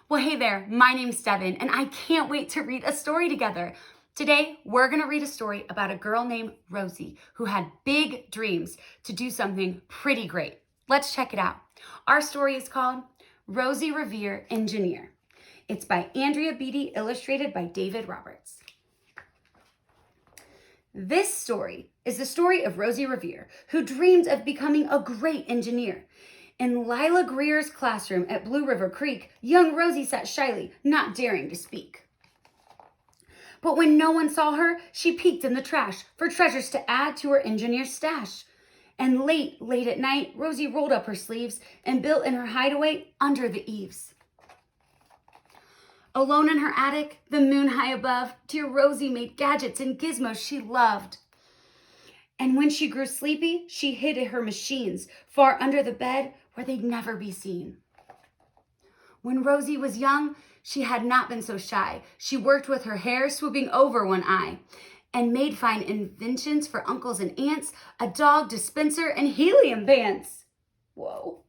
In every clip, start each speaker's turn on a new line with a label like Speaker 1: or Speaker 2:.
Speaker 1: Well, hey there, my name's Devyn, and I can't wait to read a story together. Today, we're gonna read a story about a girl named Rosie who had big dreams to do something pretty great. Let's check it out. Our story is called Rosie Revere, Engineer. It's by Andrea Beatty, illustrated by David Roberts. This story is the story of Rosie Revere, who dreamed of becoming a great engineer. In Lila Greer's classroom at Blue River Creek, young Rosie sat shyly, not daring to speak. But when no one saw her, she peeked in the trash for treasures to add to her engineer's stash. And late at night, Rosie rolled up her sleeves and built in her hideaway under the eaves. Alone in her attic, the moon high above, dear Rosie made gadgets and gizmos she loved. And when she grew sleepy, she hid her machines far under the bed where they'd never be seen. When Rosie was young, she had not been so shy. She worked with her hair swooping over one eye and made fine inventions for uncles and aunts, a dog dispenser and helium pants. Whoa.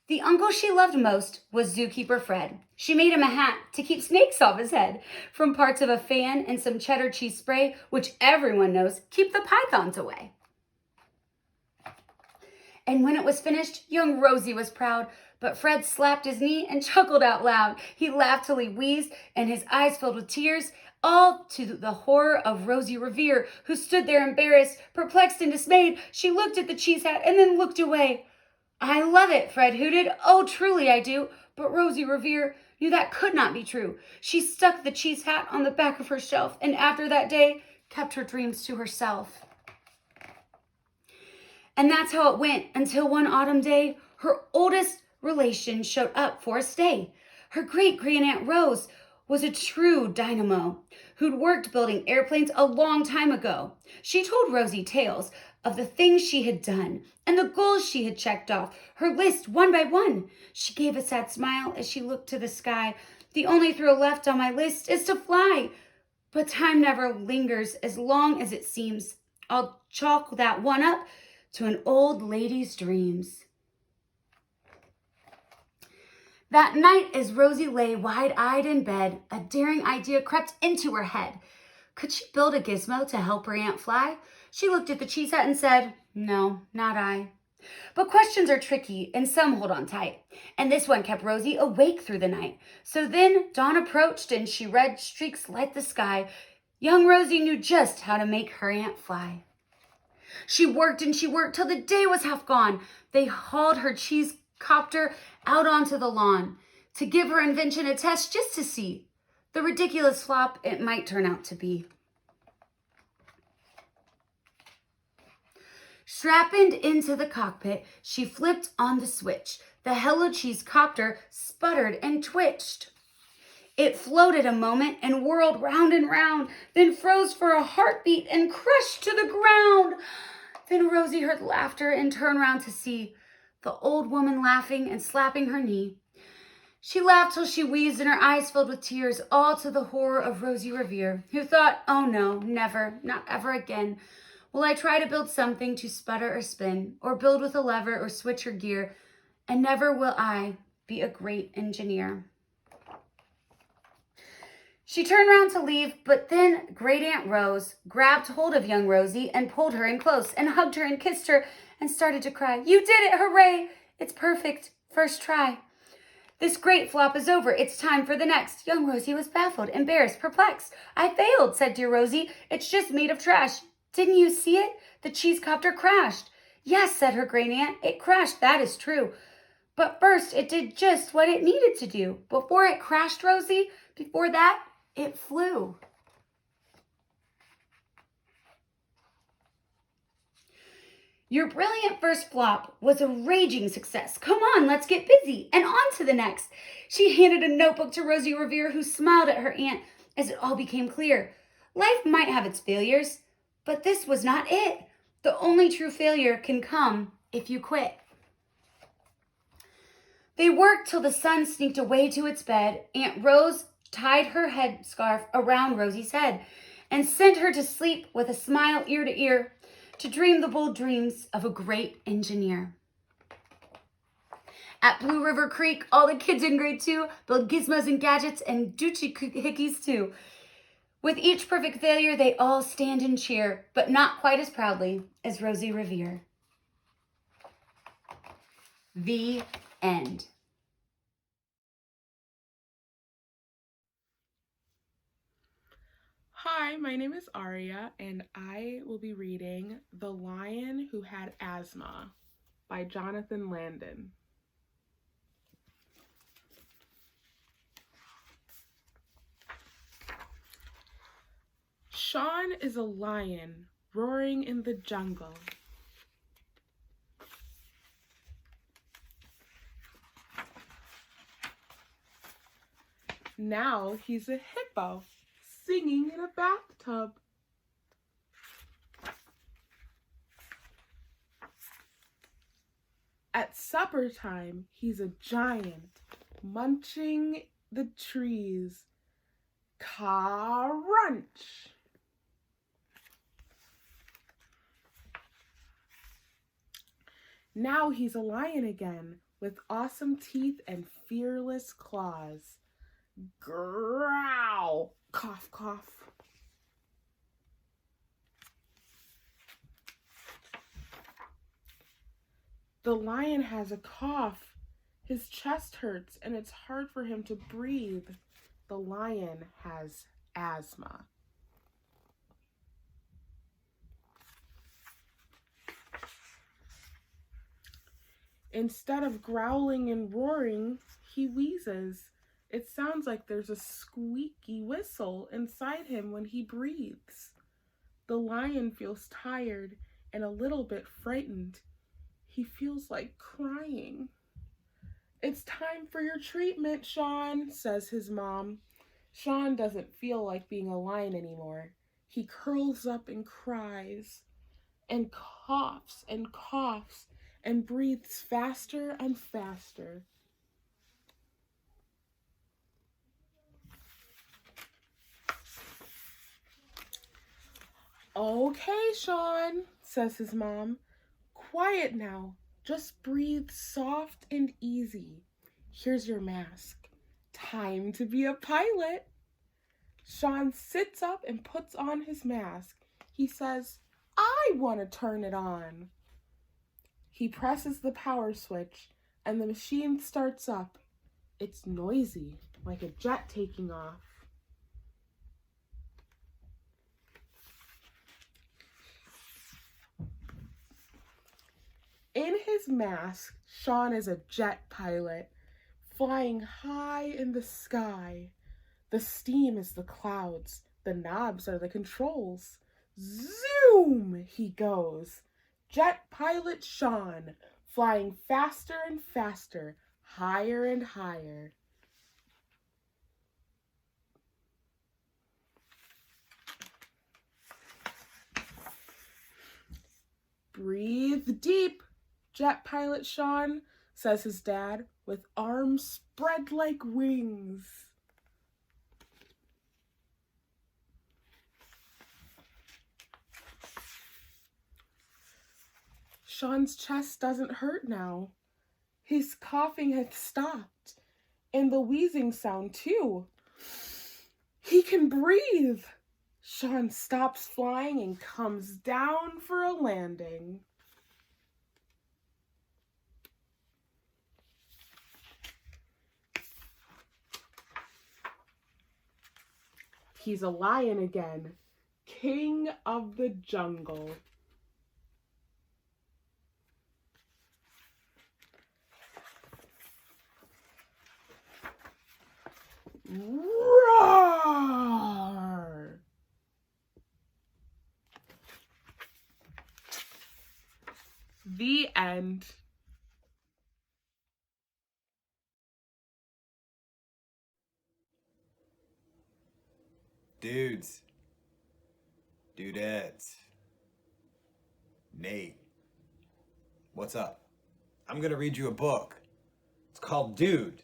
Speaker 1: The uncle she loved most was zookeeper Fred. She made him a hat to keep snakes off his head from parts of a fan and some cheddar cheese spray, which everyone knows keep the pythons away. And when it was finished, young Rosie was proud, but Fred slapped his knee and chuckled out loud. He laughed till he wheezed and his eyes filled with tears, all to the horror of Rosie Revere, who stood there embarrassed, perplexed and dismayed. She looked at the cheese hat and then looked away. I love it, Fred hooted. Oh, truly I do. But Rosie Revere knew that could not be true. She stuck the cheese hat on the back of her shelf and after that day kept her dreams to herself. And that's how it went until one autumn day, her oldest relation showed up for a stay. Her great-grand-aunt Rose was a true dynamo who'd worked building airplanes a long time ago. She told Rosie tales of the things she had done and the goals she had checked off, her list one by one. She gave a sad smile as she looked to the sky. The only thrill left on my list is to fly. But time never lingers as long as it seems. I'll chalk that one up to an old lady's dreams. That night, as Rosie lay wide-eyed in bed, a daring idea crept into her head. Could she build a gizmo to help her aunt fly? She looked at the cheese hat and said, no, not I. But questions are tricky and some hold on tight. And this one kept Rosie awake through the night. So then dawn approached and she read streaks light the sky. Young Rosie knew just how to make her aunt fly. She worked and she worked till the day was half gone. They hauled her cheese copter out onto the lawn to give her invention a test just to see the ridiculous flop it might turn out to be. Strapped into the cockpit, she flipped on the switch. The Hello Cheese copter sputtered and twitched. It floated a moment and whirled round and round, then froze for a heartbeat and crushed to the ground. Then Rosie heard laughter and turned round to see the old woman laughing and slapping her knee. She laughed till she wheezed and her eyes filled with tears, all to the horror of Rosie Revere, who thought, oh no, never, not ever again will I try to build something to sputter or spin, or build with a lever or switch or gear, and never will I be a great engineer. She turned round to leave, but then Great Aunt Rose grabbed hold of young Rosie and pulled her in close and hugged her and kissed her and started to cry. You did it, hooray! It's perfect, first try. This great flop is over, it's time for the next. Young Rosie was baffled, embarrassed, perplexed. I failed, said dear Rosie, it's just made of trash. Didn't you see it? The cheese copter crashed. Yes, said her great aunt, it crashed, that is true. But first, it did just what it needed to do. Before it crashed, Rosie, before that, it flew. Your brilliant first flop was a raging success. Come on, let's get busy and on to the next. She handed a notebook to Rosie Revere, who smiled at her aunt as it all became clear. Life might have its failures, but this was not it. The only true failure can come if you quit. They worked till the sun sneaked away to its bed. Aunt Rose tied her headscarf around Rosie's head and sent her to sleep with a smile ear to ear to dream the bold dreams of a great engineer. At Blue River Creek, all the kids in grade 2 built gizmos and gadgets and doochie-hickeys too. With each perfect failure, they all stand and cheer, but not quite as proudly as Rosie Revere. The end.
Speaker 2: Hi, my name is Aria, and I will be reading The Lion Who Had Asthma by Jonathan Landon. Sean is a lion roaring in the jungle. Now he's a hippo singing in a bathtub. At supper time, he's a giant munching the trees. Crunch! Now he's a lion again, with awesome teeth and fearless claws. Growl! Cough, cough. The lion has a cough. His chest hurts and it's hard for him to breathe. The lion has asthma. Instead of growling and roaring, he wheezes. It sounds like there's a squeaky whistle inside him when he breathes. The lion feels tired and a little bit frightened. He feels like crying. "It's time for your treatment, Sean," says his mom. Sean doesn't feel like being a lion anymore. He curls up and cries and coughs and breathes faster and faster. "Okay, Sean," says his mom. "Quiet now. Just breathe soft and easy. Here's your mask. Time to be a pilot." Sean sits up and puts on his mask. He says, "I want to turn it on." He presses the power switch and the machine starts up. It's noisy, like a jet taking off. In his mask, Sean is a jet pilot, flying high in the sky. The steam is the clouds. The knobs are the controls. Zoom he goes. Jet pilot Sean, flying faster and faster, higher and higher. "Breathe deep, jet pilot Sean," says his dad, with arms spread like wings. Sean's chest doesn't hurt now. His coughing has stopped, and the wheezing sound too. He can breathe. Sean stops flying and comes down for a landing. He's a lion again, king of the jungle. Roar! The end.
Speaker 3: Dudes, Dudettes. Nate. What's up? I'm gonna read you a book. It's called Dude.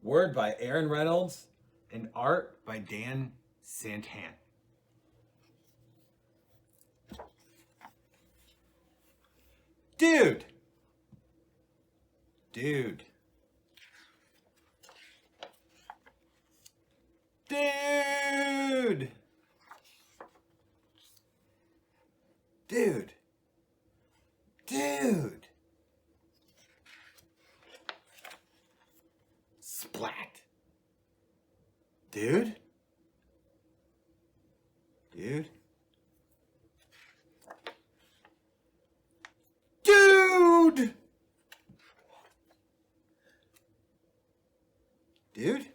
Speaker 3: Word by Aaron Reynolds and art by Dan Santan. Dude! Dude. Dude! Dude! Dude! Splat! Dude? Dude? Dude! Dude?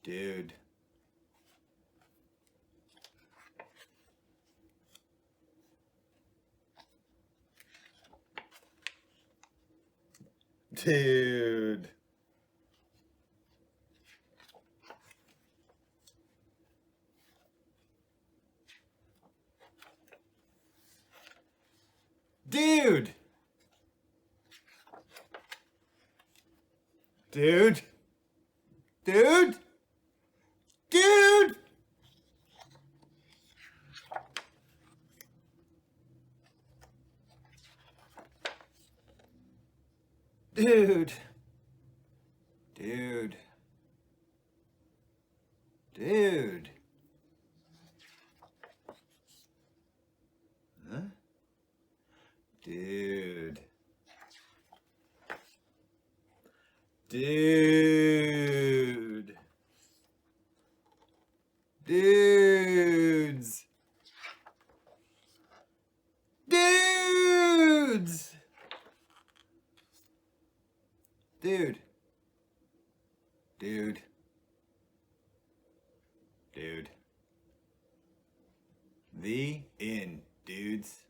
Speaker 3: Dude. Dude. Dude. Dude. Dude. Dude. Dude. Dude. Dude. Huh? Dude. Dude. Dudes. Dudes. Dude. Dude. Dude. The end, dudes.